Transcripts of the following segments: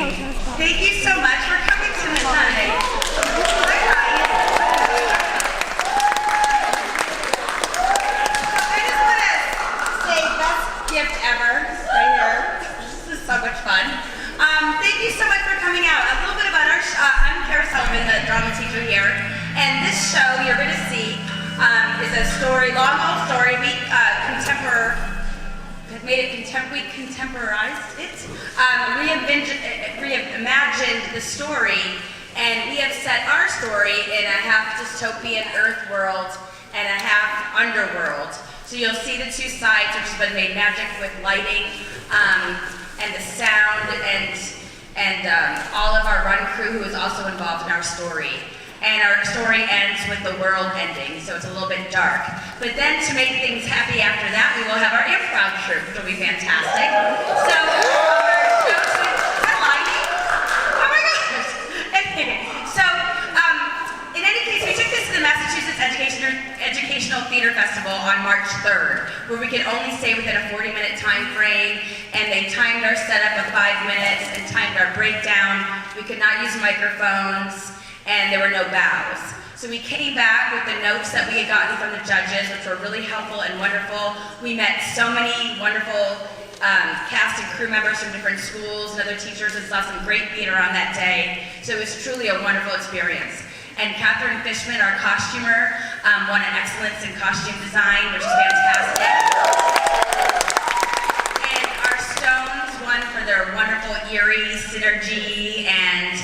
Thank you so much for coming tonight. Hi, Ryan. I just want to say best gift ever right here. This is so much fun. Thank you so much for coming out. A little bit about our I'm Kara Sullivan, the drama teacher here, and this show, Eurydice, is a story, long old story. We we contemporized it, reimagined the story, and we have set our story in a half dystopian Earth world and a half underworld. So you'll see the two sides, which has been made magic with lighting and the sound, and all of our run crew who is also involved in our story. And our story ends with the world ending, so it's a little bit dark. But then to make things happy after that, we will have our improv troupe, which will be fantastic. So oh my gosh! So in any case, we took this to the Massachusetts Educational Theater Festival on March 3rd, where we could only stay within a 40-minute time frame, and they timed our setup of 5 minutes and timed our breakdown. We could not use microphones, and there were no bows. So we came back with the notes that we had gotten from the judges, which were really helpful and wonderful. We met so many wonderful cast and crew members from different schools and other teachers, and saw some great theater on that day. So it was truly a wonderful experience. And Catherine Fishman, our costumer, won an excellence in costume design, which is fantastic. And our Stones won for their wonderful eerie synergy, and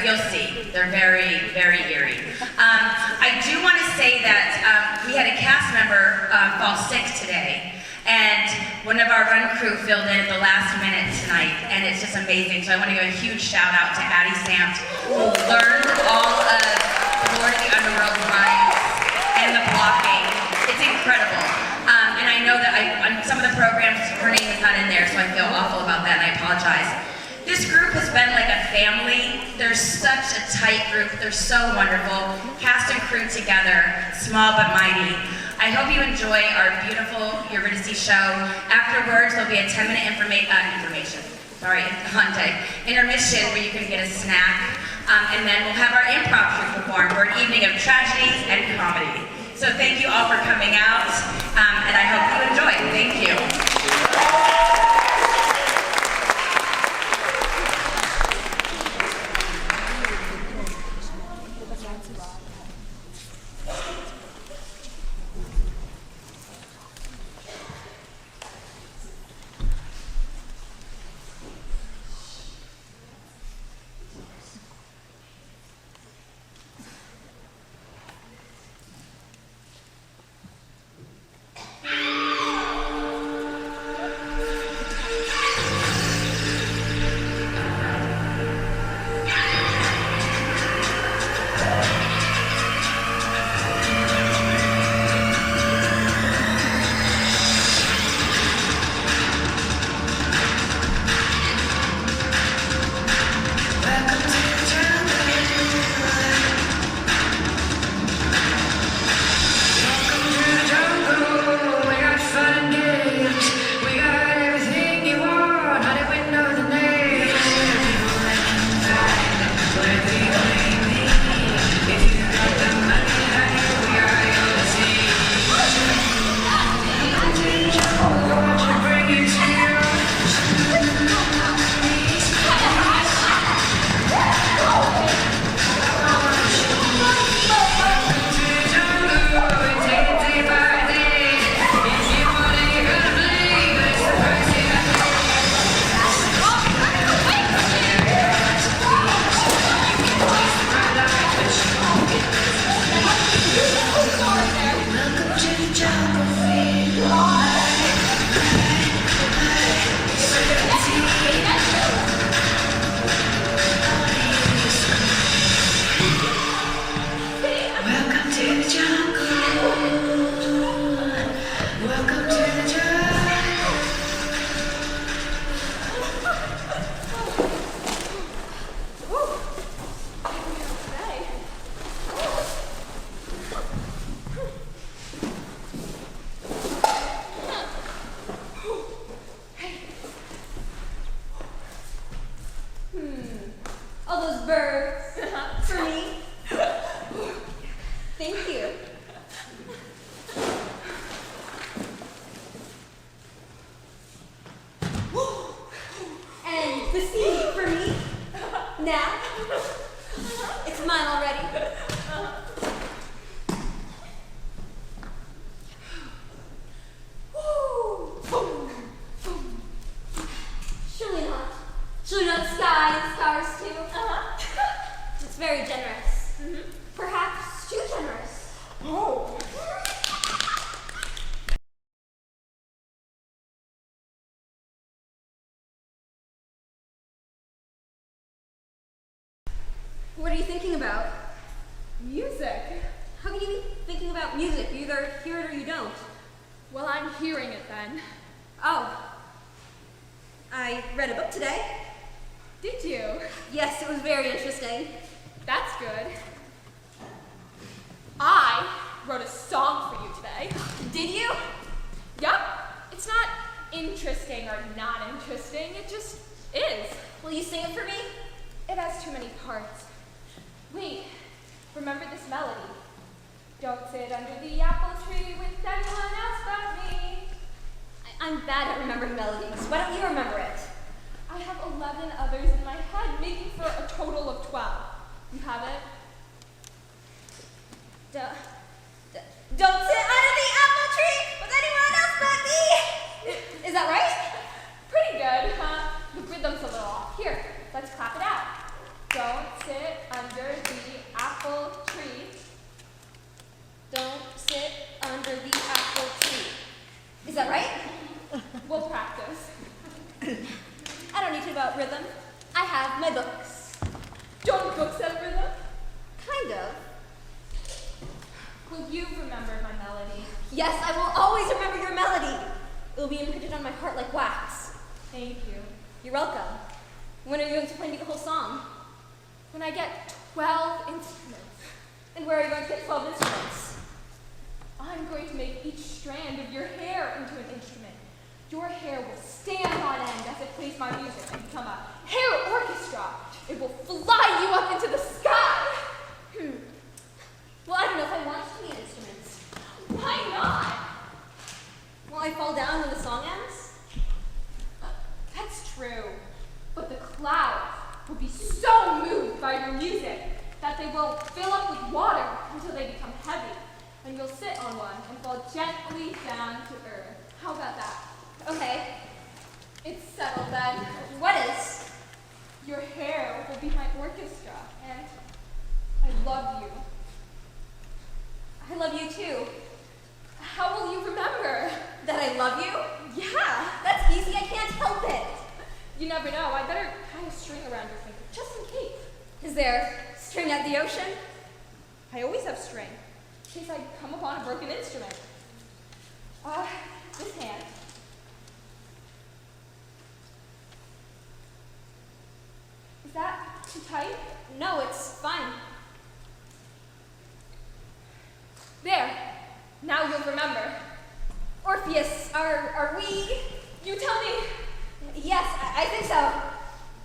you'll see, they're very, very eerie. I do want to say that we had a cast member fall sick today, and one of our run crew filled in at the last minute tonight, and it's just amazing. So I want to give a huge shout out to Addie Samt, who learned all of the Lord of the Underworld lines and the blocking. It's incredible. And I know that on some of the programs, her name is not in there, so I feel awful about that, and I apologize. This group has been like a family. They're such a tight group. They're so wonderful. Cast and crew together, small but mighty. I hope you enjoy our beautiful Eurydice show. Afterwards, there'll be a 10-minute intermission where you can get a snack. And then we'll have our improv troupe perform for an evening of tragedy and comedy. So thank you all for coming out, and I hope you enjoy. Thank you. birds. For me. Thank you. And the sea for me. Now. It's mine already. Surely not. Surely not the sky and the stars too. It's very generous. Perhaps too generous. Oh. What are you thinking about? Music. How can you be thinking about music? You either hear it or you don't. Well, I'm hearing it then. Oh. I read a book today. Did you? Yes, it was very interesting. That's good. I wrote a song for you today. Did you? Yup. It's not interesting or not interesting. It just is. Will you sing it for me? It has too many parts. Wait. Remember this melody. Don't sit under the apple tree with anyone else but me. I'm bad at remembering melodies. Why don't you remember it? I have 11 others in my head, making for a total of 12. You have it? Don't sit under the apple tree with anyone else but me! Is that right? Pretty good, huh? The rhythm's a little off. Here, let's clap it out. Don't sit under the apple tree. Don't sit under the apple tree. Is that right? We'll practice. I don't need to know about rhythm. I have my books. Don't books have rhythm? Kind of. Well, you've remembered my melody. Yes, I will always remember your melody. It will be imprinted on my heart like wax. Thank you. You're welcome. When are you going to play me the whole song? When I get 12 instruments. And where are you going to get 12 instruments? I'm going to make each strand of your hair into an instrument. Your hair will stand on end as it plays my music and become a hair orchestra. It will fly you up into the sky. Well, I don't know if I want to be an instrument. Why not? Will I fall down when the song ends? That's true. But the clouds will be so moved by your music that they will fill up with water until they become heavy. And you'll sit on one and fall gently down to earth. How about that? Okay. It's settled then. What is? Your hair will be my orchestra, and I love you. I love you too. How will you remember? That I love you? Yeah. That's easy, I can't help it. You never know. I better tie a string around your finger, just in case. Is there string at the ocean? I always have string, in case I come upon a broken instrument. This hand. Is that too tight? No, it's fine. There. Now you'll remember. Orpheus, are we? You tell me. Yes, I think so.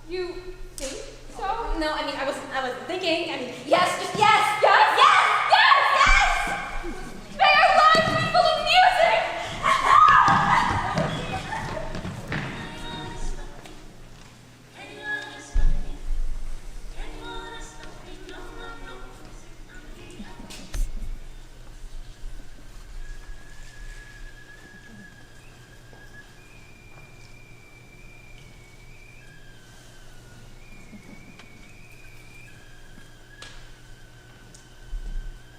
You think so? No, I mean, I wasn't thinking. I mean, yes, just yes! Yes? Yes! Yes! Yes! May our lives be full of music!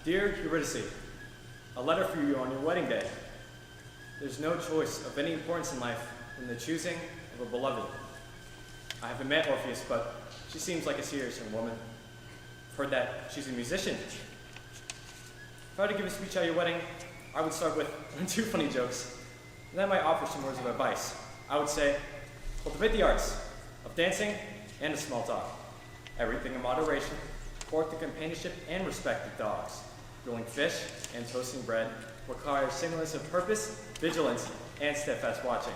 Dear Eurydice, a letter for you on your wedding day. There's no choice of any importance in life than the choosing of a beloved. I haven't met Orpheus, but she seems like a serious young woman. I've heard that she's a musician. If I were to give a speech at your wedding, I would start with 2 funny jokes, and then I might offer some words of advice. I would say, cultivate the arts of dancing and of small talk. Everything in moderation, court the companionship and respect of dogs. Grilling fish and toasting bread requires singleness of purpose, vigilance, and steadfast watching.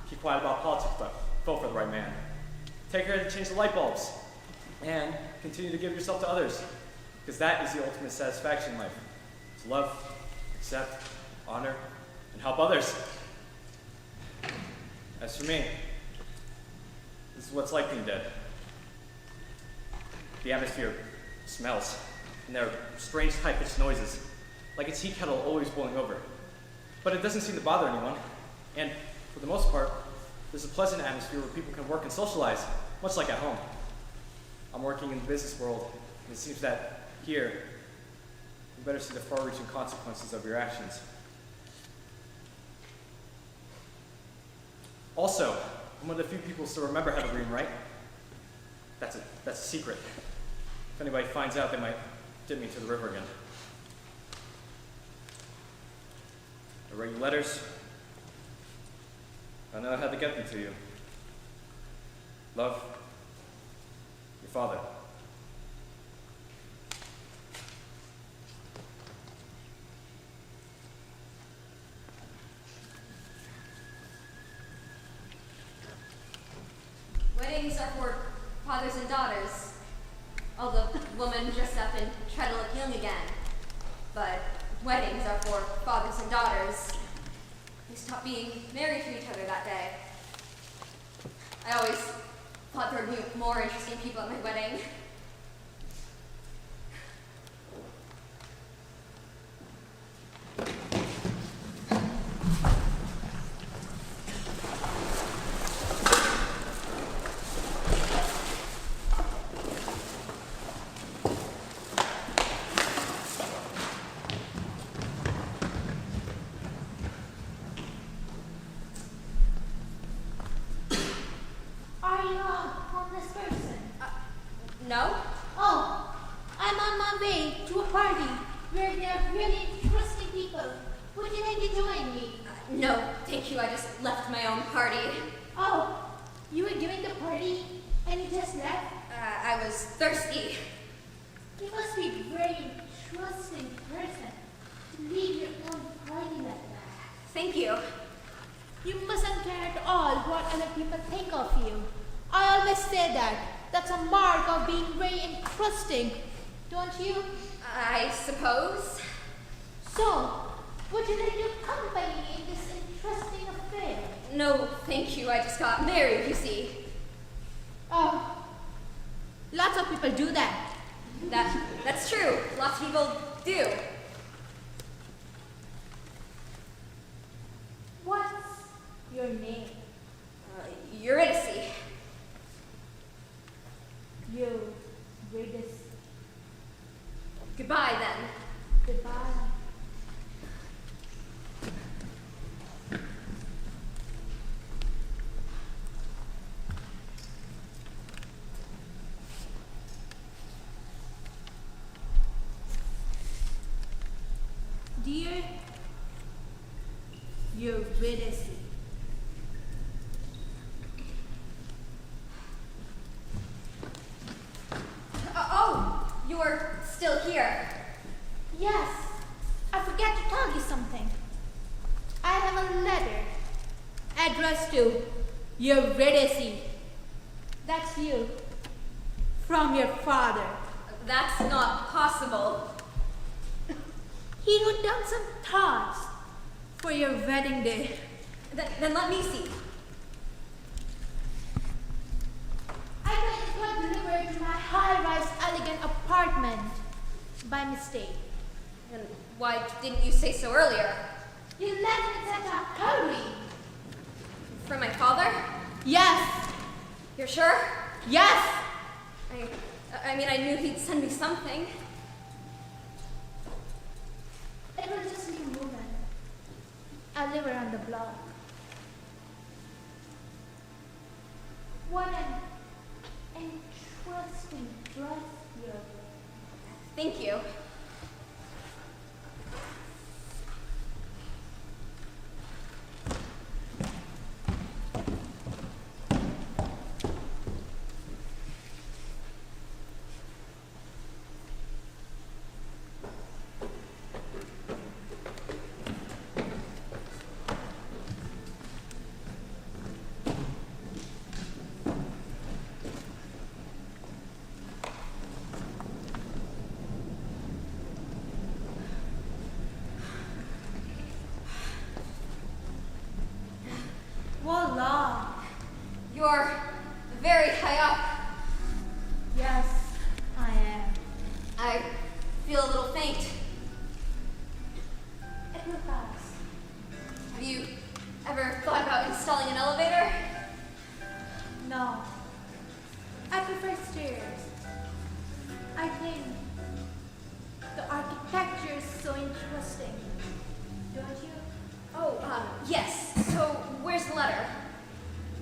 Keep quiet about politics, but vote for the right man. take care to change the light bulbs, and continue to give yourself to others, because that is the ultimate satisfaction in life. To love, accept, honor, and help others. As for me, this is what it's like being dead. The atmosphere smells, and there are strange high-pitched noises, like a tea kettle always boiling over. But it doesn't seem to bother anyone, and for the most part, there's a pleasant atmosphere where people can work and socialize, much like at home. I'm working in the business world, and it seems that here, you better see the far-reaching consequences of your actions. Also, I'm one of the few people still remember how to read and write. That's a secret. If anybody finds out, they might dip me to the river again. I write you letters. I know how to get them to you. Love, your father. Weddings are for fathers and daughters. All the women dress up and try to look young again. But weddings are for fathers and daughters. They stop being married to each other that day. I always thought there would be more interesting people at my wedding. Are you a homeless person? No? Oh, I'm on my way to a party where there are really interesting people. Would you like to join me? No, thank you. I just left my own party. Oh, you were giving the party and you just left? I was thirsty. You must be a very interesting person to leave your own party like that. Thank you. You mustn't care at all what other people think of you. I always say that. That's a mark of being very interesting, don't you? I suppose. So, would you like to accompany me in this interesting affair? No, thank you. I just got married, you see. Oh, lots of people do that. That's true. Lots of people do. What's your name? Eurydice. Eurydice. Goodbye, then. Goodbye. Dear Eurydice, Oh, you're still here. yes, I forgot to tell you something. I have a letter addressed to Eurydice. That's you. From your father. That's not possible. He wrote down some thoughts for your wedding day. Then let me see. I thought it was delivered to my high-rise elegant apartment by mistake. And why didn't you say so earlier? You left in such a hurry. From my father? Yes, You're sure? yes. I mean, I knew he'd send me something. It was just a movement. I live around the block. What an interesting dress you're wearing. Thank you. very high up. Yes, I am. I feel a little faint. It will pass. Have you ever thought about installing an elevator? No. I prefer stairs. I think the architecture is so interesting. Don't you? Oh, yes. So, where's the letter?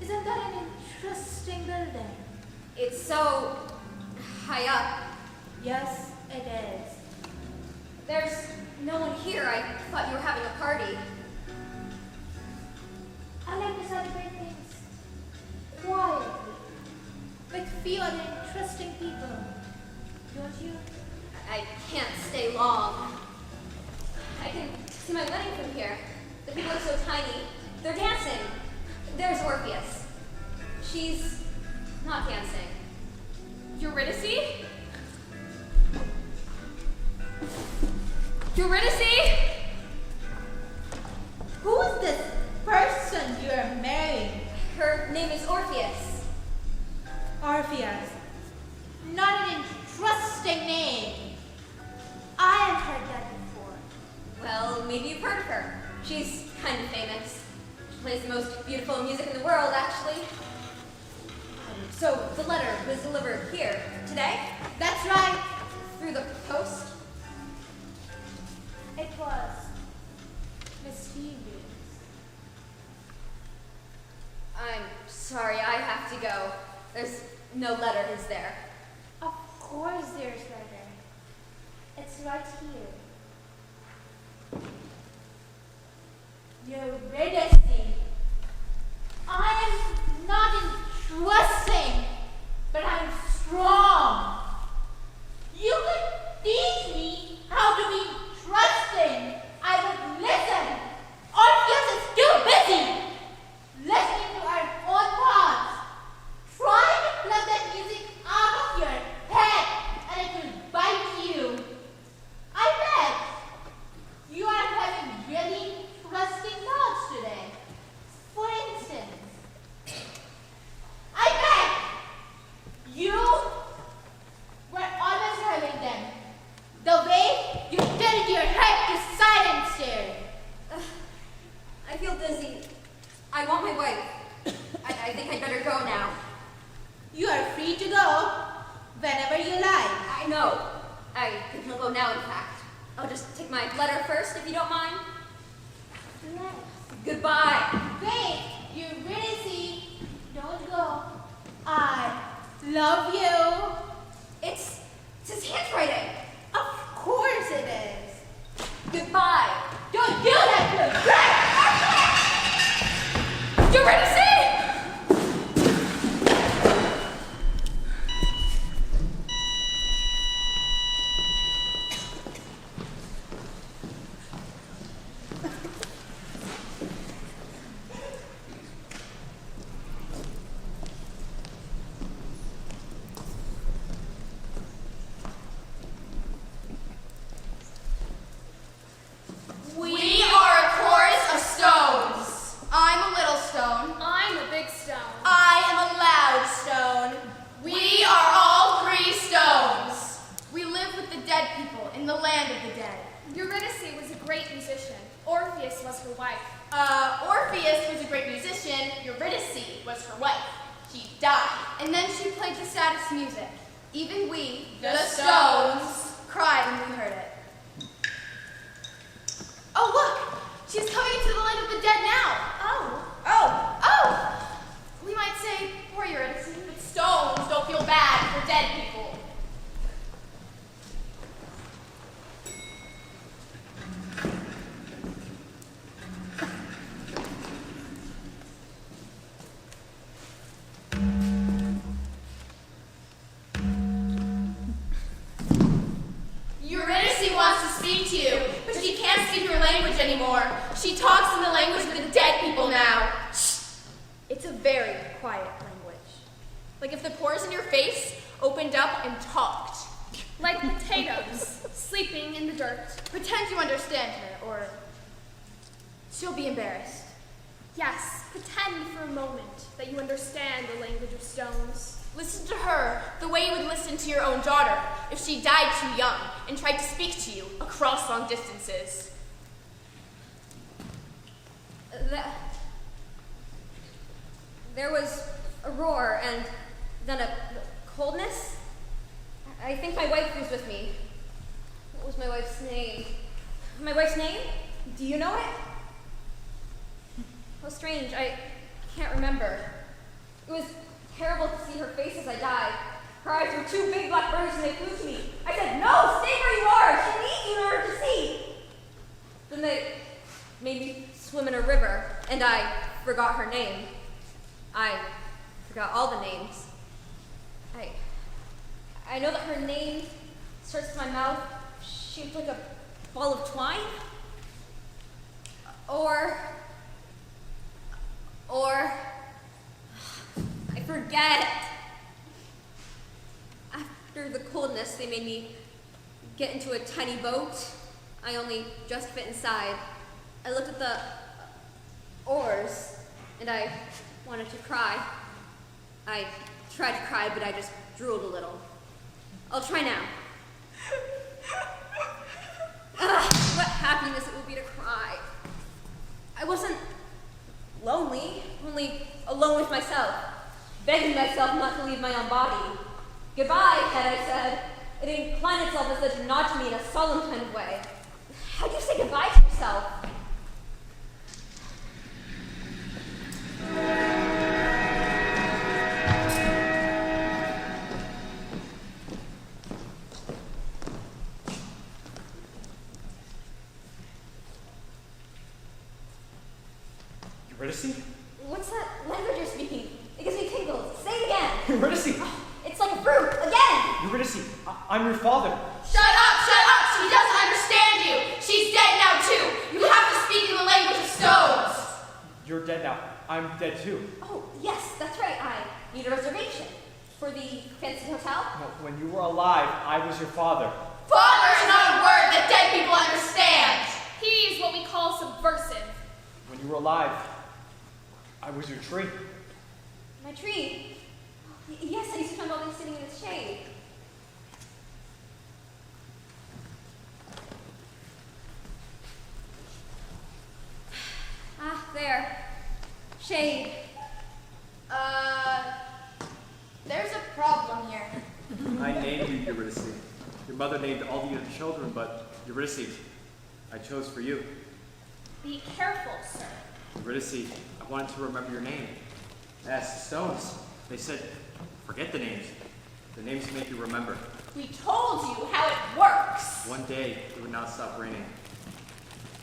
Isn't that an interesting building? It's so high up. Yes, it is. There's no one here. I thought you were having a party. I like to celebrate things quietly, with few other interesting people. Don't you? I can't stay long. I can see my wedding from here. The people are so tiny. They're dancing. There's Orpheus. She's not dancing. Eurydice? Eurydice? Who is this person you are marrying? Her name is Orpheus. Orpheus. Not an interesting name. I have heard that before. Well, maybe you've heard of her. She's kind of famous. She plays the most beautiful music in the world, actually. So the letter was delivered here today That's right. through the post. It was mysterious. I'm sorry, I have to go. There's no letter, is there? Of course there's letter. It's right here. Eurydice. I am not interesting, but I'm strong. You could teach me how to be trusting. I would listen. Orpheus is too busy listening to our own thoughts, trying to plug that music out of your head, and it will bite you. I bet you are having really interesting thoughts today. For instance, I bet you were always having them. The way you tilted your head to side and stare. I feel dizzy. I want my wife. I think I'd better go now. You are free to go whenever you like. I know. I think he'll go now, in fact. I'll just take my letter first, if you don't mind. Yes. Goodbye. Wait, Eurydice, don't go. I love you. It's his handwriting. Of course it is. Goodbye. Don't do that to a friend. Eurydice? We are a chorus of stones. I'm a little stone. I'm a big stone. I am a loud stone. We are all three stones. We live with the dead people in the land of the dead. Eurydice was a great musician. Orpheus was her wife. Orpheus was a great musician. Eurydice was her wife. She died. And then she played the saddest music. Even we, the stones, cried when we heard it. Oh, look! She's coming into the land of the dead now. Oh! We might say, poor Eurydice, but stones don't feel bad for dead people. Eurydice wants to speak to you, but she can't speak your language anymore. She talks in the language of the dead people now. Shh. It's a very quiet language. Like if the pores in your face opened up and talked. Like potatoes, sleeping in the dirt. Pretend you understand her, or she'll be embarrassed. Yes, pretend for a moment that you understand the language of stones. Listen to her the way you would listen to your own daughter if she died too young and tried to speak to you across long distances. There was a roar and then a coldness. I think my wife was with me. What was my wife's name? My wife's name? Do you know it? How strange. I can't remember. It was terrible to see her face as I died. Her eyes were two big black birds and they flew to me. I said, "No, stay where you are. She needs you in order to see." Then they made me swim in a river and I forgot her name. I forgot all the names. I know that her name starts with my mouth shaped like a ball of twine. Or I forget. After the coldness, they made me get into a tiny boat. I only just fit inside. I looked at the oars and I wanted to cry. I tried to cry, but I just drooled a little. I'll try now. What happiness it would be to cry. I wasn't lonely, only alone with myself, begging myself not to leave my own body. "Goodbye," had I said. It inclined itself as if to nod to me in a solemn kind of way. How do you say goodbye to yourself? Eurydice? What's that language you're speaking? It gives me tingles. Say it again. Eurydice! It's like a fruit. Again! Eurydice, I'm your father. Shut up, shut up! She doesn't understand you! She's dead now too! You have to speak in the language of stones! You're dead now. I'm dead too. Oh, yes, that's right. I need a reservation. For the fancy hotel? No, when you were alive, I was your father. Father is not a word that dead people understand! He is what we call subversive. When you were alive, I was your tree. My tree? Yes, I used to spend all day sitting in its shade. Ah, there. Shade. There's a problem here. I named you Eurydice. Your mother named all the other children, but Eurydice, I chose for you. Be careful, sir. Eurydice, I wanted to remember your name. I asked the stones. They said, forget the names. The names make you remember. We told you how it works. One day, it would not stop raining.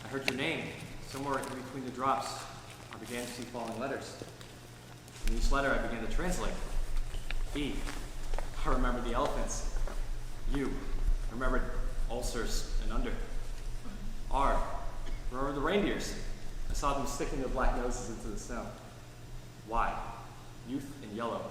I heard your name. Somewhere in between the drops, I began to see falling letters. In each letter, I began to translate. E. I remember the elephants. U. I remembered ulcers and under. R. I remember the reindeers. I saw them sticking their black noses into the snow. Y. Youth in yellow.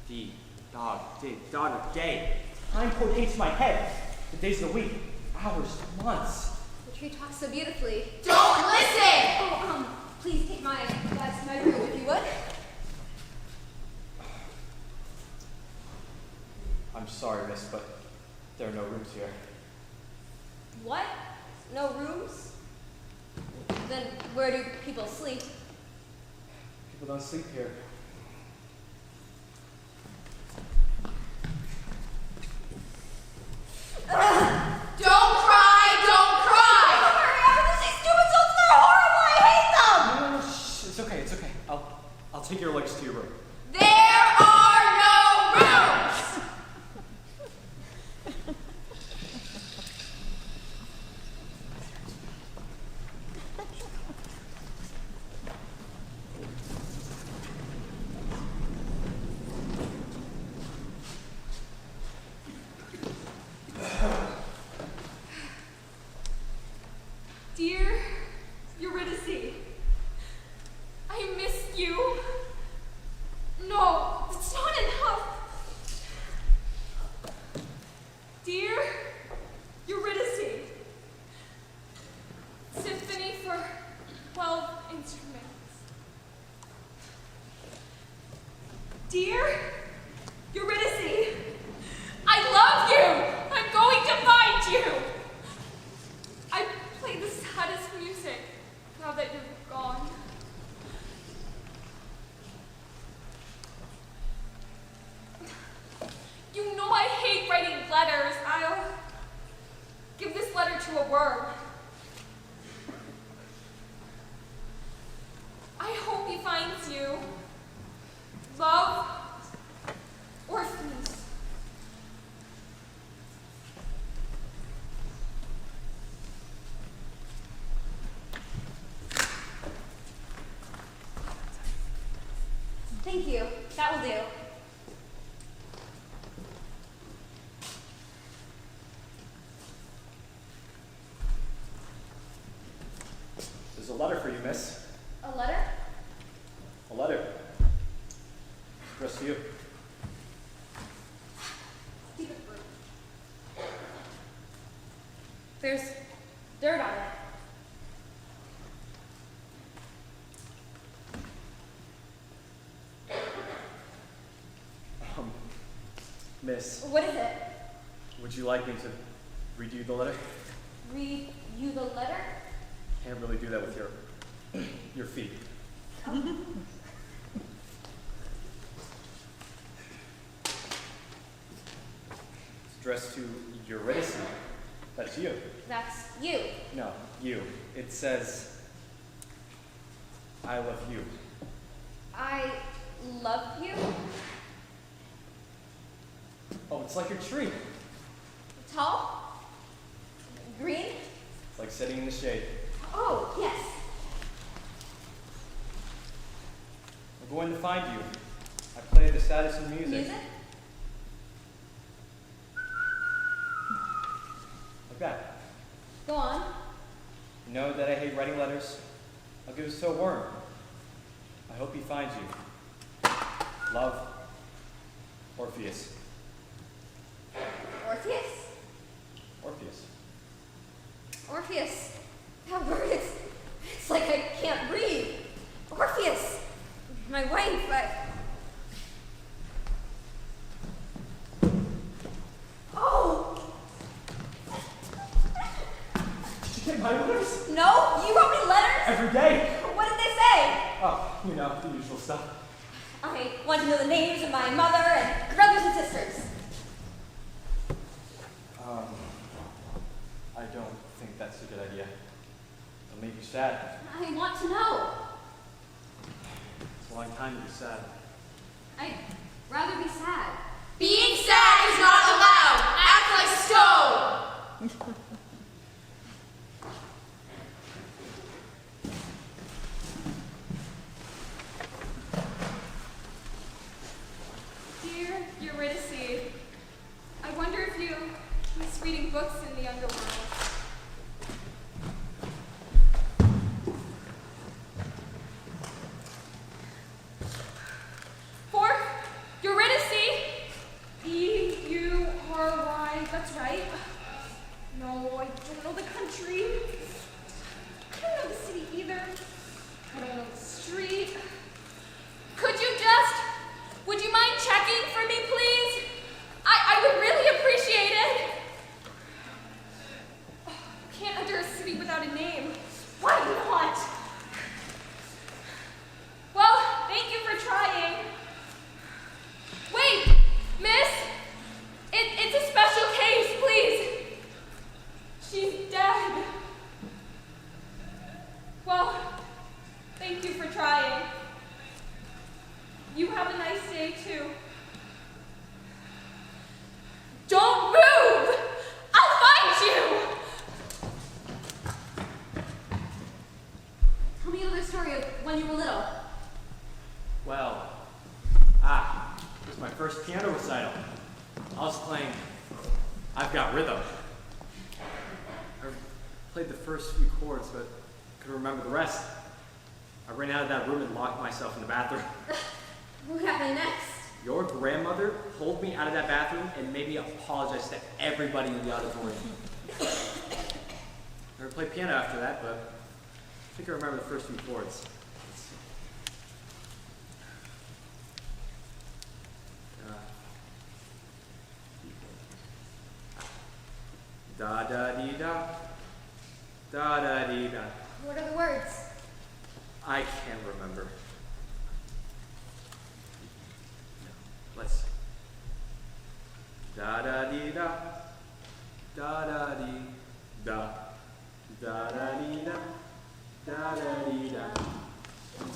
D. Dog. Day. Daughter. Day. Time poured into my head. The days of the week. Hours. Months. The tree talks so beautifully. Don't listen! Oh, please take my bags to my room if you would. I'm sorry, miss, but there are no rooms here. What? No rooms? Then where do people sleep? People don't sleep here. Don't cry! Don't cry! Don't worry, after these stupid souls, they're horrible. I hate them. No, shh, it's okay, it's okay. I'll take your luggage to your room. There are no rooms! do. There's a letter for you, miss. A letter? A letter. Addressed to you. Stupid fruit. There's dirt on it. Miss, What is it? would you like me to read you the letter? Read you the letter? Can't really do that with your feet. It's addressed to Eurydice. That's you. That's you. No, you. It says, I love you. I love you. Oh, it's like your tree. Tall? Green? It's like sitting in the shade. Oh, yes. I'm going to find you. I play the saddest in music. Music? Like that. Go on. You know that I hate writing letters. I'll give it to a worm. I hope he finds you. Love, Orpheus. Orpheus? Orpheus. Orpheus. That word is, it's like I can't breathe. Orpheus. My wife, Oh! Did you get my letters? No? You wrote me letters? Every day. What did they say? Oh, you know, the usual stuff. I want to know the names of my mother and brothers and sisters. I don't think that's a good idea. It'll make you sad. I want to know. It's a long time to be sad. I'd rather be sad. Being sad is not allowed. Act like stone. Dear Eurydice, I wonder if you miss reading books in the underworld. For Eurydice, E-U-R-Y, that's right. No, I don't know the country. I don't know the city either. I don't know the street. Would you mind checking for me, please? I would really appreciate it. Oh, can't enter a city without a name. Why not? Well, thank you for trying. Wait, miss. It's a special case, please. She's dead. Well, thank you for trying. You have a nice day, too. Don't move! I'll find you! Tell me another story of when you were little. Well, it was my first piano recital. I was playing I've Got Rhythm. I played the first few chords, but couldn't remember the rest. I ran out of that room and locked myself in the bathroom. What happened next? Your grandmother pulled me out of that bathroom and made me apologize to everybody in the auditorium. Never played piano after that, but I think I remember the first few chords. Da da dee da, da da dee da. What are the words? I can't remember. Let's. Da da dee da, da da dee da, da da dee da, da da dee da.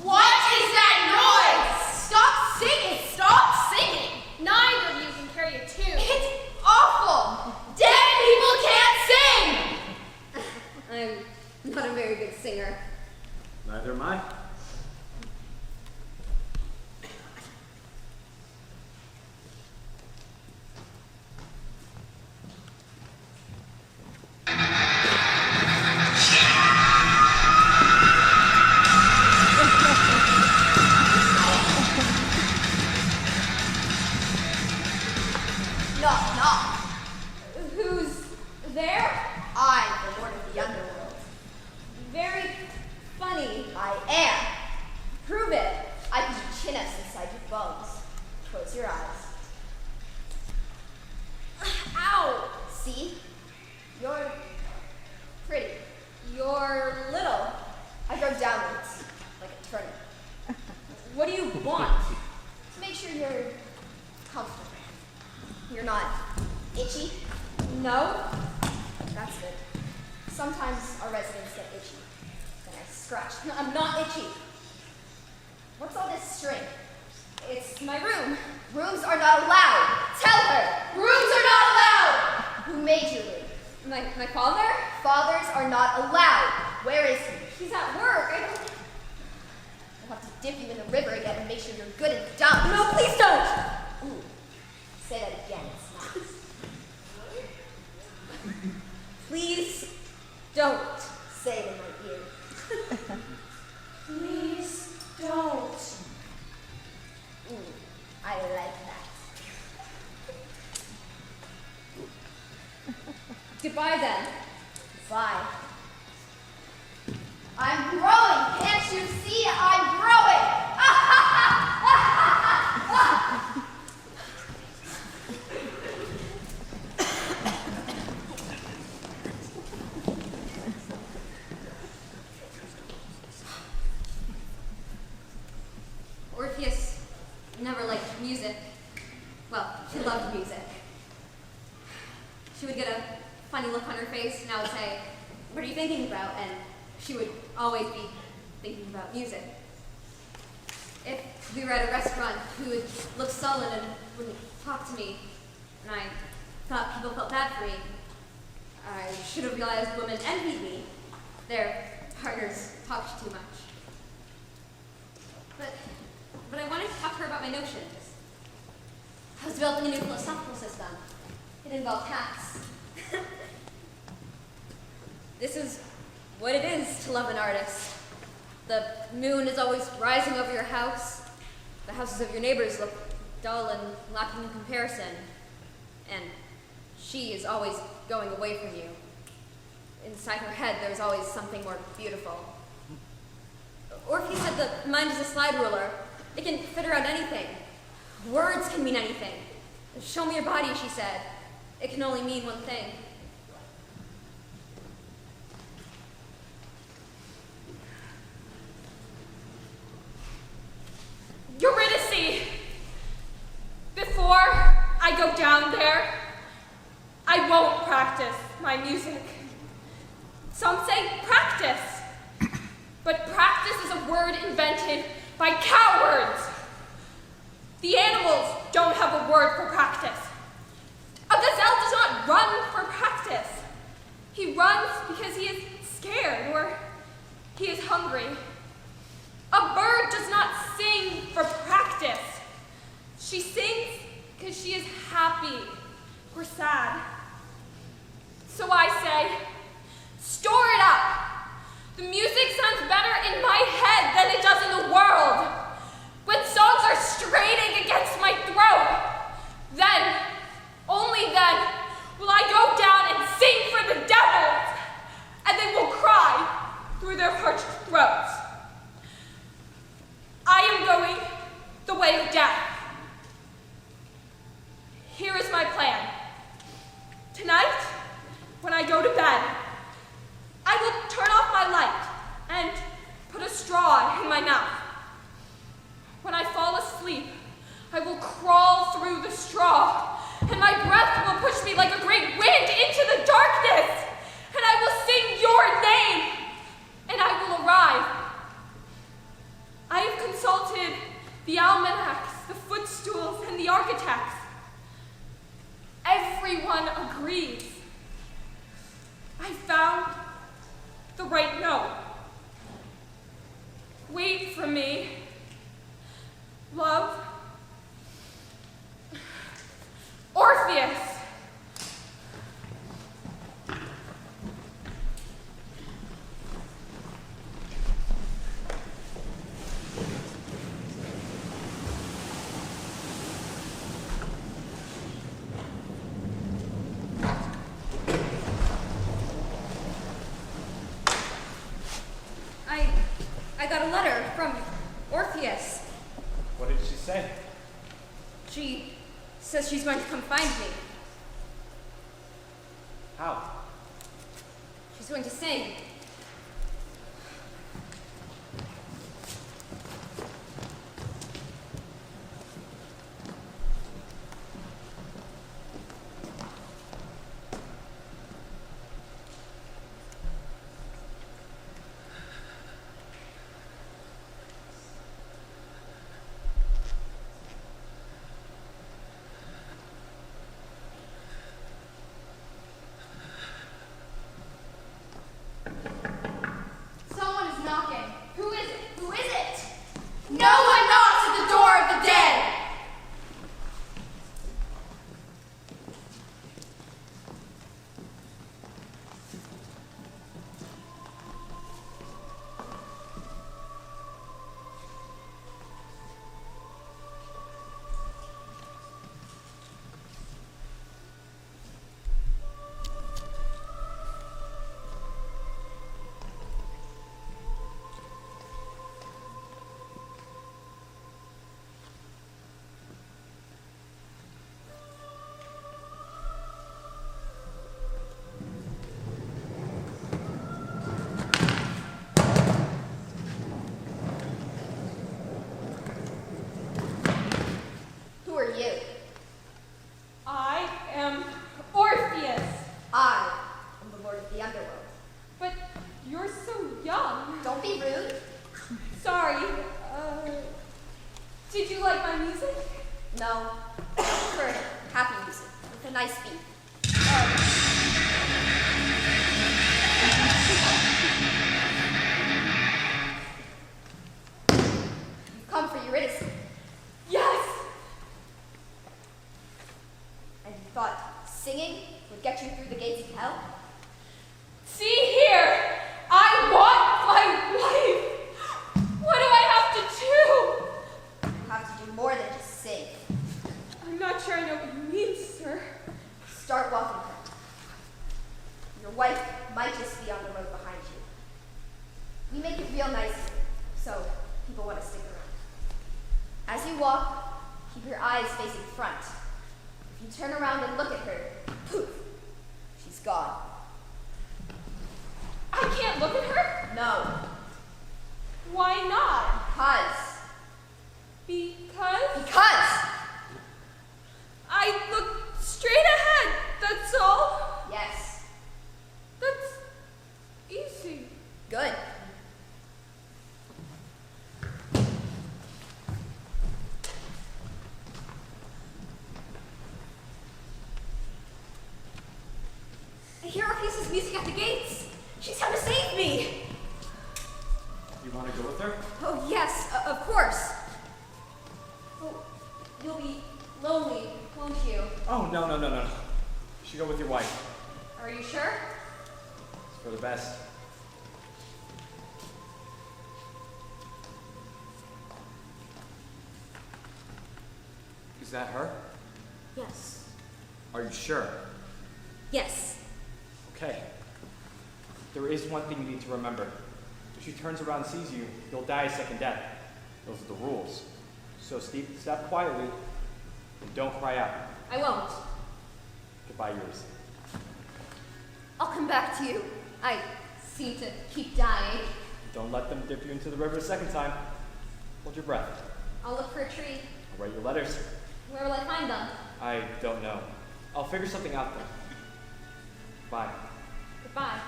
What is that noise? Stop singing! Stop singing! Neither of you can carry a tune. It's awful! Dead people can't sing! I'm not a very good singer. Neither am I. Knock, knock. Who's there? I'm the Lord of the Underworld. Very funny. I am. Prove it. I can do chin-ups inside your bones. Close your eyes. Ow! See? You're pretty. You're little. I grow downwards, like a turnip. What do you want? To make sure you're comfortable. You're not itchy. No? That's good. Sometimes our residents get itchy. Then I scratch. I'm not itchy. What's all this string? It's my room. Rooms are not allowed. Tell her. Rooms are not allowed. Who made you leave? My father? Fathers are not allowed. Where is he? He's at work. I don't... I'll have to dip you in the river again and make sure you're good and dumb. No, please don't! Ooh. Say that again. It's nice. Please don't. Say it in my ear. Please don't. Ooh. I like that. Goodbye then. Bye. I'm growing. Can't you see? I'm growing. Orpheus never liked music. Well, she loved music. She would get a funny look on her face, and I would say, "What are you thinking about?" And she would always be thinking about music. If we were at a restaurant, she would look sullen and wouldn't talk to me, and I thought people felt bad for me. I should have realized women envied me. Their partners talked too much. But I wanted to talk to her about my notions. I was developing a new philosophical system. It involved cats. This is what it is to love an artist. The moon is always rising over your house. The houses of your neighbors look dull and lacking in comparison. And she is always going away from you. Inside her head, there's always something more beautiful. Orpheus said the mind is a slide ruler. It can fit around anything. Words can mean anything. Show me your body, she said. It can only mean one thing. Eurydice! Before I go down there, I won't practice my music. Some say practice, but practice is a word invented by cowards. The animals don't have a word for practice. A gazelle does not run for practice. He runs because he is scared or he is hungry. A bird does not sing for practice. She sings because she is happy or sad. So I say, store it up. The music sounds better in my head than it does in the world. When songs are straining against my throat, then, only then, will I go down and sing for the devils, and they will cry through their parched throats. I am going the way of death. Here is my plan. Tonight, when I go to bed, I will turn off my light and put a straw in my mouth. When I fall asleep, I will crawl through the straw, and my breath will push me like a great wind into the darkness, and I will sing your name, and I will arrive. I have consulted the almanacs, the footstools, and the architects. Everyone agrees. I found the right note. Wait for me, love. Orpheus. got a letter from Orpheus. What did she say? She says she's going to come find me. How? She's going to sing. Someone is knocking. Who is it? Who is it? No one knocks at the door of the dead! Who are you? I am Orpheus. I am the Lord of the Underworld. But you're so young. Don't be rude. Sorry. Did you like my music? No. I prefer happy music with a nice beat. You've come for Eurydice, Yes. and you thought singing would get you through the gates of hell? See here. I want my wife. What do I have to do? You have to do more than just sing. I'm not sure I know what you mean, sir. Start walking her. Your wife might just be on the road behind you. We make it real nice here, so people want to stick around. As you walk, keep your eyes facing front. If you turn around and look at her, poof, she's gone. I can't look at her? No, Why not? Because I look straight ahead, that's all. yes, That's easy. good. I hear Orpheus' music at the gates. She's come to save me. You want to go with her? Oh, yes, of course. Oh, you'll be lonely, won't you? Oh, no. You should go with your wife. Are you sure? It's for the best. Is that her? Yes. Are you sure? Yes. Okay. There is one thing you need to remember. If she turns around and sees you, you'll die a second death. Those are the rules. So step quietly and don't cry out. I won't. Goodbye, yours. I'll come back to you. I seem to keep dying. Don't let them dip you into the river a second time. Hold your breath. I'll look for a tree. I'll write your letters. Where will I find them? I don't know. I'll figure something out though. Bye. Goodbye.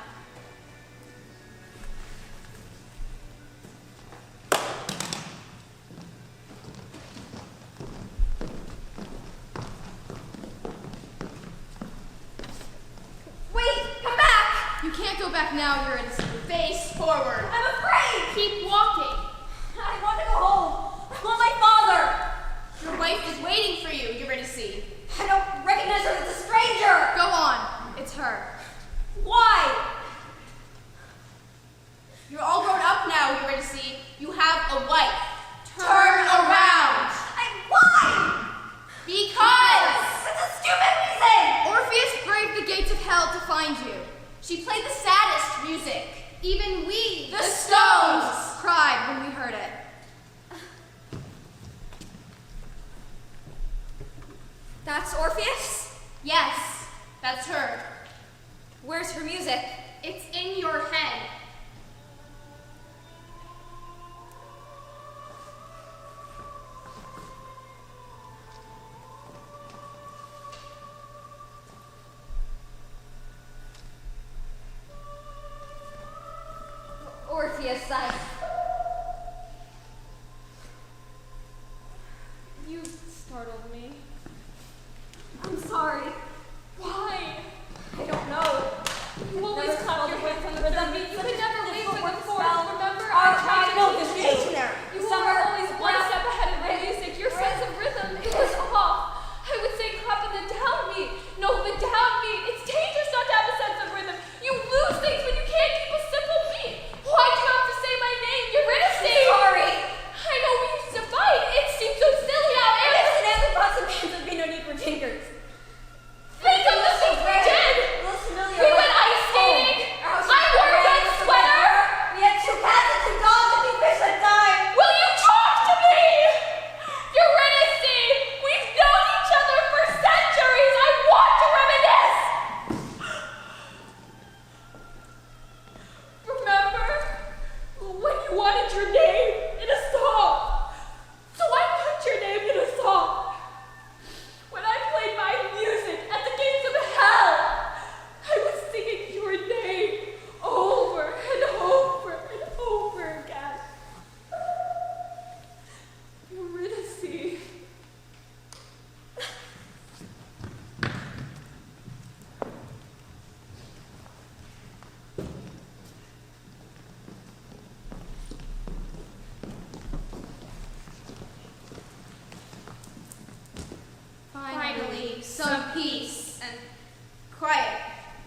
Wait! Come back! You can't go back now, Eurydice. Face forward. I'm afraid! Keep walking. I want to go home! I want my father! Your wife is waiting for you, Eurydice. I don't recognize her as a stranger! Go on. It's her. Why? You're all grown up now, Eurydice. You have a wife. Turn around. Why? Because That's a stupid reason! Orpheus braved the gates of hell to find you. She played the saddest music. Even we, the stones, cried when we heard it. That's Orpheus? Yes, that's her. Where's her music? It's in your head. Orpheus, You startled me. I'm sorry. Why? I don't know. You always Never clap called your it hands on the rhythm. rhythm. You could never leave Difficult with to the fourth. spell. Remember, I tried to know teach this you. dictionary. You Some were are always one breath, step ahead of the breath, music. Your breath. sense of rhythm, it was off. I would say clap in the downbeat. No, the downbeat. It's dangerous not to have a sense of rhythm. You lose things when you can't keep a simple beat. Why do you have to say my name? Eurydice! Sorry. I know we used to fight. It seems so silly out there. Listen, and the pots and pans would be no need for tinkers. Think of the things we did. We went ice skating. I wore a red sweater. We had 2 cats and 2 dogs and 2 fish that died. Will you talk to me? Eurydice, we've known each other for centuries. I want to reminisce. Remember when you wanted your name in a song? So I put your name in a song. When I played my music at the gates of hell, I was singing your name over and over and over again. Eurydice. Finally, some peace and quiet,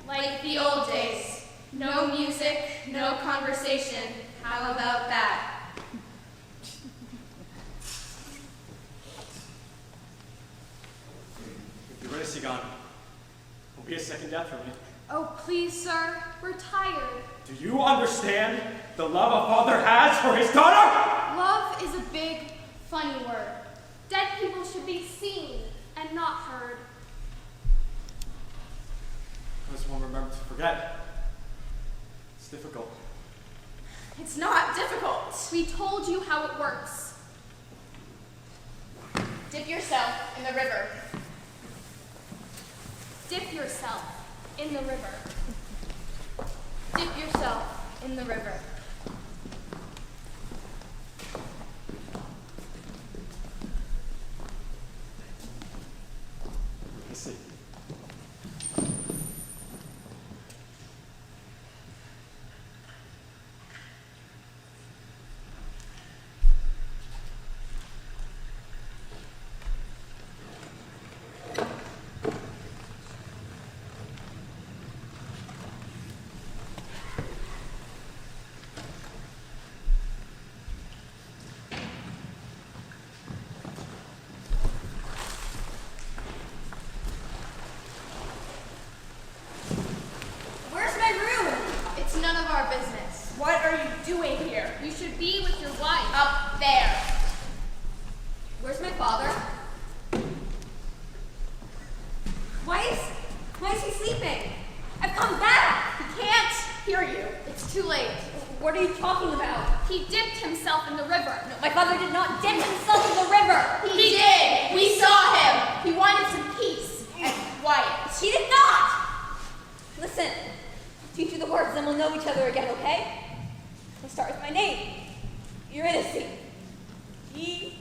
like the old days. No music, no conversation. How about that? If Eurydice gone, won't be a second death for me. Oh, please, sir. We're tired. Do you understand the love a father has for his daughter? Love is a big, funny word. Dead people should be seen and not heard. I just won't remember to forget. It's difficult. It's not difficult. We told you how it works. Dip yourself in the river. Dip yourself in the river. Dip yourself in the river. Let's see. Where's my room? It's none of our business. What are you doing here? You should be with your wife. Up there. Where's my father? Why is he sleeping? I've come back. He can't hear you. It's too late. What are you talking about? He dipped himself in the river. My father did not dip himself in the river. He did. We saw him. He wanted some peace and quiet. He did not. Listen, I'll teach you the words, then we'll know each other again, okay? We'll start with my name, Eurydice. E-U-R-Y.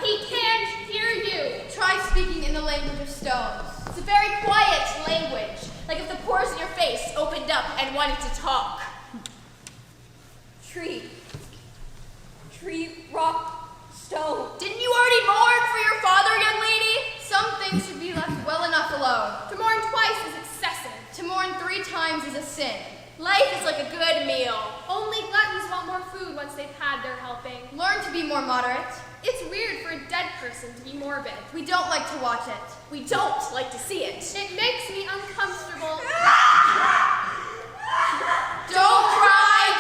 He can't hear you. Try speaking in the language of stones. It's a very quiet language, like if the pores in your face opened up and wanted to talk. Tree, rock, stone. Didn't you already mourn for your father, young lady? Some things should be left well enough alone. To mourn twice is excessive. To mourn 3 times is a sin. Life is like a good meal. Only gluttons want more food once they've had their helping. Learn to be more moderate. It's weird for a dead person to be morbid. We don't like to watch it. We don't like to see it. It makes me uncomfortable. Don't cry,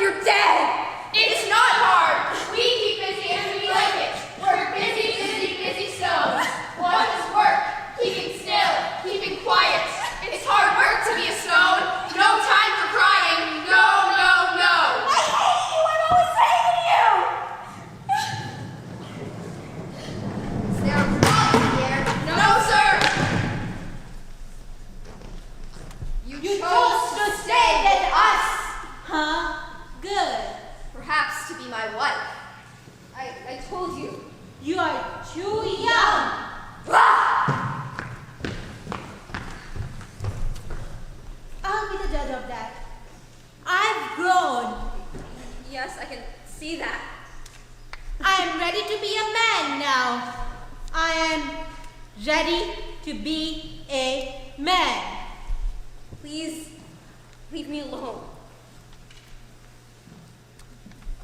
you're dead. It's not hard. We keep busy and we like it. We're busy, busy, busy stones. Watch us work, keeping still, keeping quiet. It's hard work to be a stone. No time for crying. No, no, no. I hate you! I'm always hating you! Is there a problem here? No, sir. You You chose chose to stay than us! Huh? Good. perhaps to be my wife. I told you. You are too young! I'll be the judge of that. I've grown. Yes, I can see that. I am ready to be a man now. I am ready to be a man. Please leave me alone.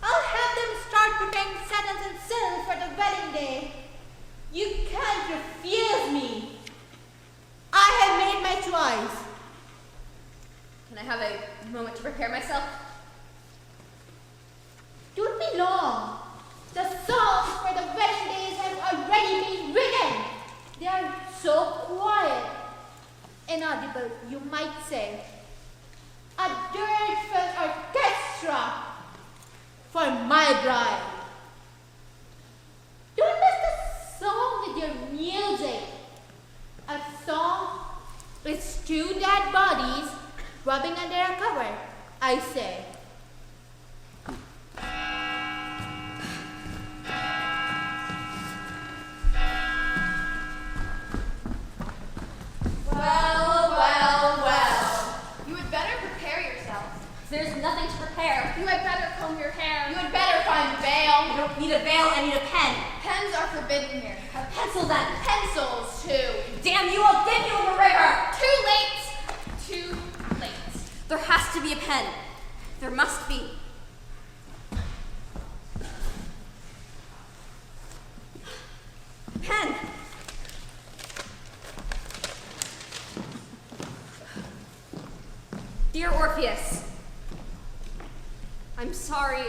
I'll have them start preparing satins and silk for the wedding day. You can't refuse me. I have made my choice. Can I have a moment to prepare myself? Don't be long. The songs for the wedding days have already been written. They are so quiet. Inaudible, you might say. A dirt-filled orchestra for my bride. Don't miss the song with your music. A song with two dead bodies rubbing under a cover, I say. Well, well, well. You had better prepare yourself. There's nothing to prepare. You had better comb your hair. You had better find a veil. I don't need a veil, I need a pen. Pens are forbidden here. A pencil then. Pencils, too. Damn you, I'll give you a river. Too late. Too late. There has to be a pen. There must be. Pen. Dear Orpheus, I'm sorry.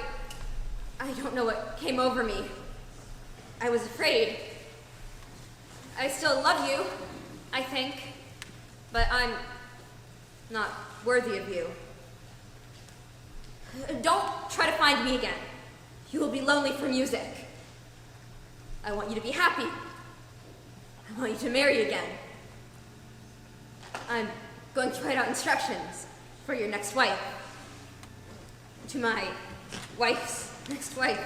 I don't know what came over me. I was afraid. I still love you, I think, but I'm not worthy of you. Don't try to find me again. You will be lonely for music. I want you to be happy. I want you to marry again. I'm going to write out instructions for your next wife. To my wife's next wife.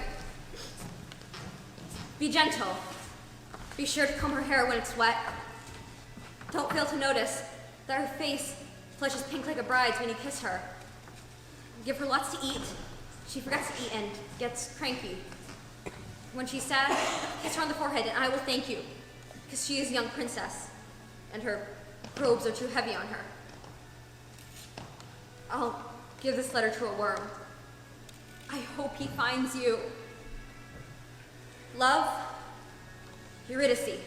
Be gentle. Be sure to comb her hair when it's wet. Don't fail to notice that her face flushes pink like a bride's when you kiss her. Give her lots to eat. She forgets to eat and gets cranky. When she's sad, kiss her on the forehead and I will thank you, because she is a young princess and her robes are too heavy on her. I'll give this letter to a worm. I hope he finds you. Love, Eurydice.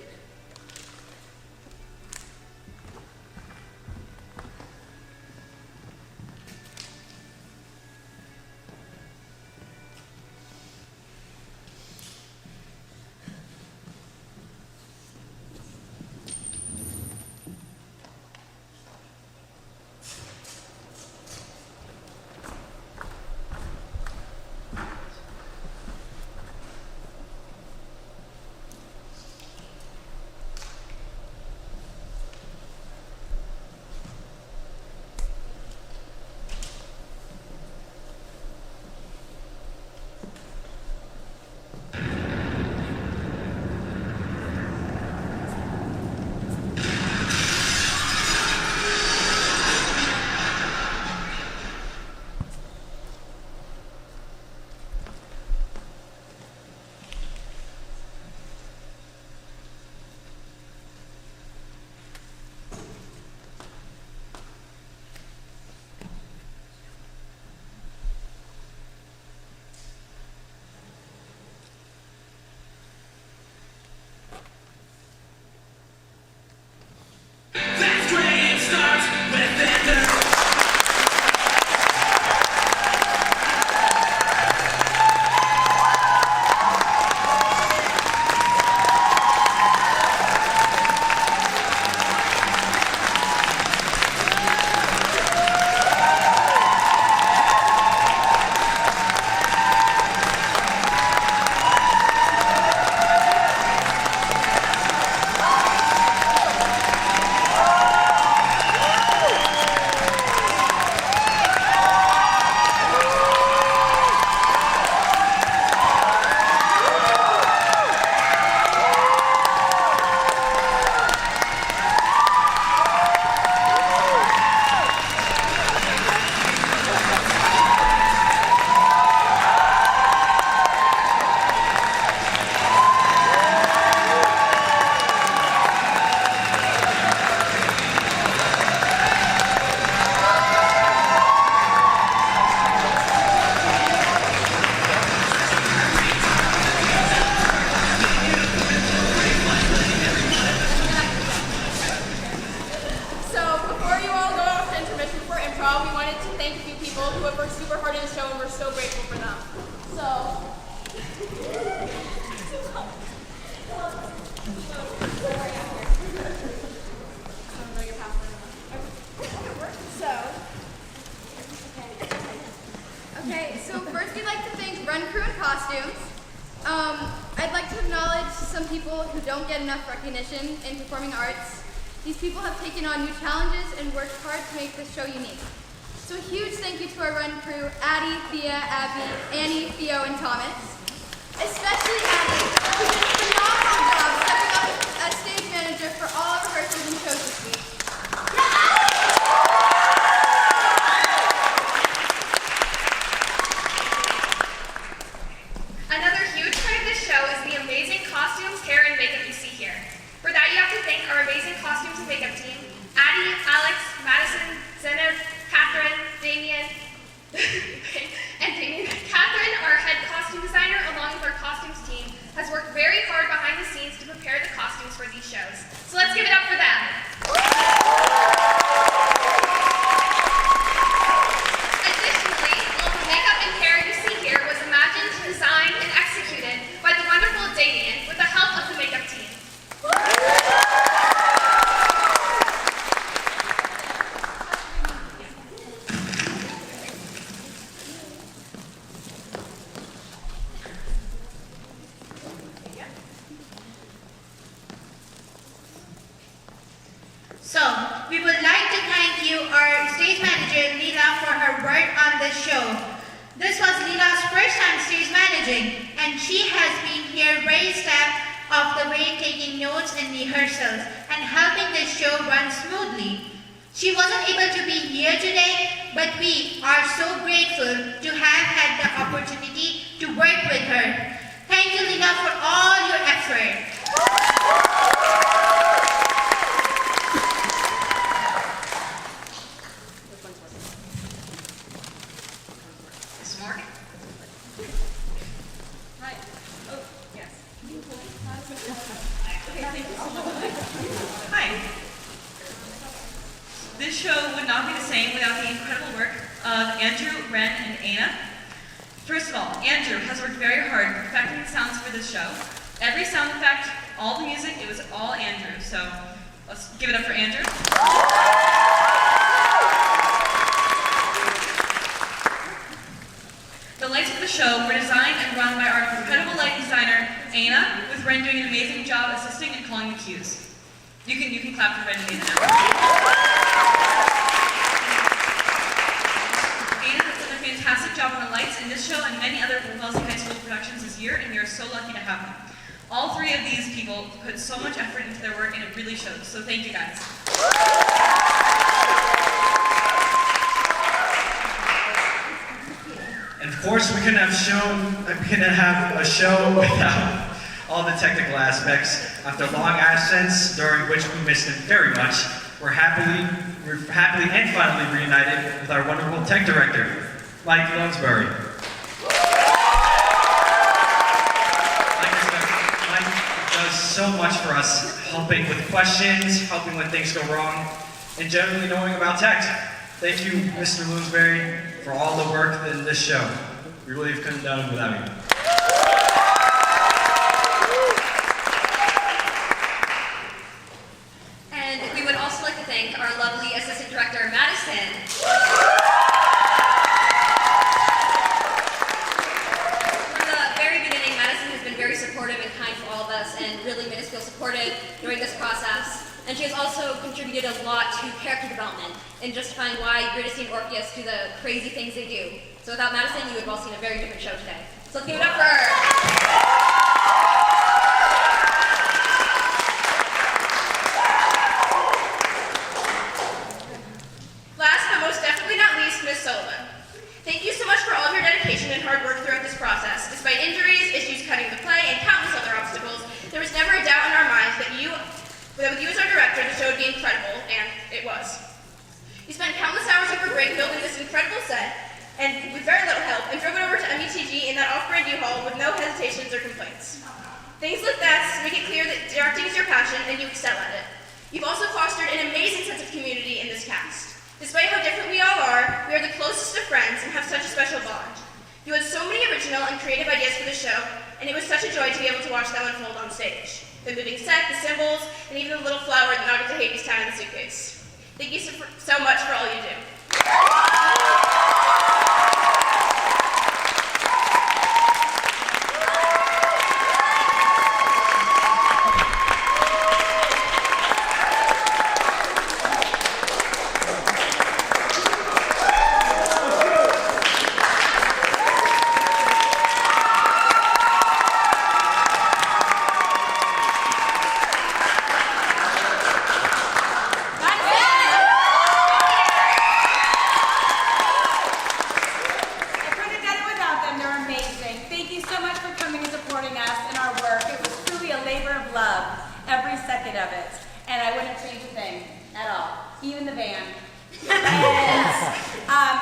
show, and we're so grateful for them. So first we'd like to thank Run Crew and Costumes. I'd like to acknowledge some people who don't get enough recognition in performing arts. These people have taken on new challenges and worked hard to make this show unique. So a huge thank you to our Run Crew, Addie, Thea, Abby, Annie, Theo, and Thomas. Especially Addie, who did a phenomenal job stepping up as stage manager for all our rehearsals and shows this week. Another huge part of this show is the amazing costumes, hair, and makeup you see here. For that, you have to thank our amazing costumes and makeup team, Addie, Alex, Madison, Zenith, Catherine, Damien, and Damien. Catherine, our head costume designer, along with our costumes team, has worked very hard behind the scenes to prepare the costumes for these shows. So let's give it up for them. Additionally, all the makeup and hair you see here was imagined, designed, and executed by the wonderful Damien with the help of the makeup team. So, we would like to thank you, our stage manager, Leela, for her work on this show. This was Leela's first time stage managing, and she has been here every step of the way, taking notes and rehearsals, and helping this show run smoothly. She wasn't able to be here today, but we are so grateful to have had the opportunity to work with her. Thank you, Leela, for all your effort. Hi. This show would not be the same without the incredible work of Andrew, Ren, and Aina. First of all, Andrew has worked very hard perfecting the sounds for this show. Every sound effect, all the music, it was all Andrew. So let's give it up for Andrew. The lights for the show were designed and run by our incredible light designer, Aina, with Ren doing an amazing job assisting and calling the cues. You can clap for Ren and Aina now. Aina has done a fantastic job on the lights in this show and many other Wellesley High School productions this year, and we are so lucky to have them. All three of these people put so much effort into their work, and it really shows. So thank you guys. And of course, we couldn't have a show without all the technical aspects. After a long absence, during which we missed him very much, we're happily and finally reunited with our wonderful tech director, Mike Lunsbury. Mike does so much for us, helping with questions, helping when things go wrong, and generally knowing about tech. Thank you, Mr. Lunsbury, for all the work in this show. We really couldn't have done it without you. And we would also like to thank our lovely assistant director, Madison. From the very beginning, Madison has been very supportive and kind to all of us and really made us feel supported during this process. And she has also contributed a lot to character development and justifying why Eurydice and Orpheus do the crazy things they do. So without Madison, you would have all seen a very different show today. So let's give it up for her. Last but most definitely not least, Ms. Sullivan. Thank you so much for all of your dedication and hard work throughout this process. Despite injuries, issues cutting the play, and countless other obstacles, there was never a doubt in our minds that with you as our director, the show would be incredible, and it was. You spent countless hours over break building this incredible set, and with very little help, and drove it over to METG in that off-brand U-Haul with no hesitations or complaints. Things like that make it clear that directing is your passion, and you excel at it. You've also fostered an amazing sense of community in this cast. Despite how different we all are, we are the closest of friends and have such a special bond. original and creative ideas for the show, and it was such a joy to be able to watch them unfold on stage. The moving set, the symbols, and even the little flower that knocked to Hades Town in the suitcase. Thank you so much for all you do.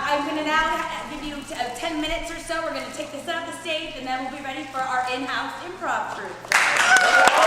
I'm going to now give you 10 minutes or so. We're going to take this up the stage, and then we'll be ready for our in-house improv troupe.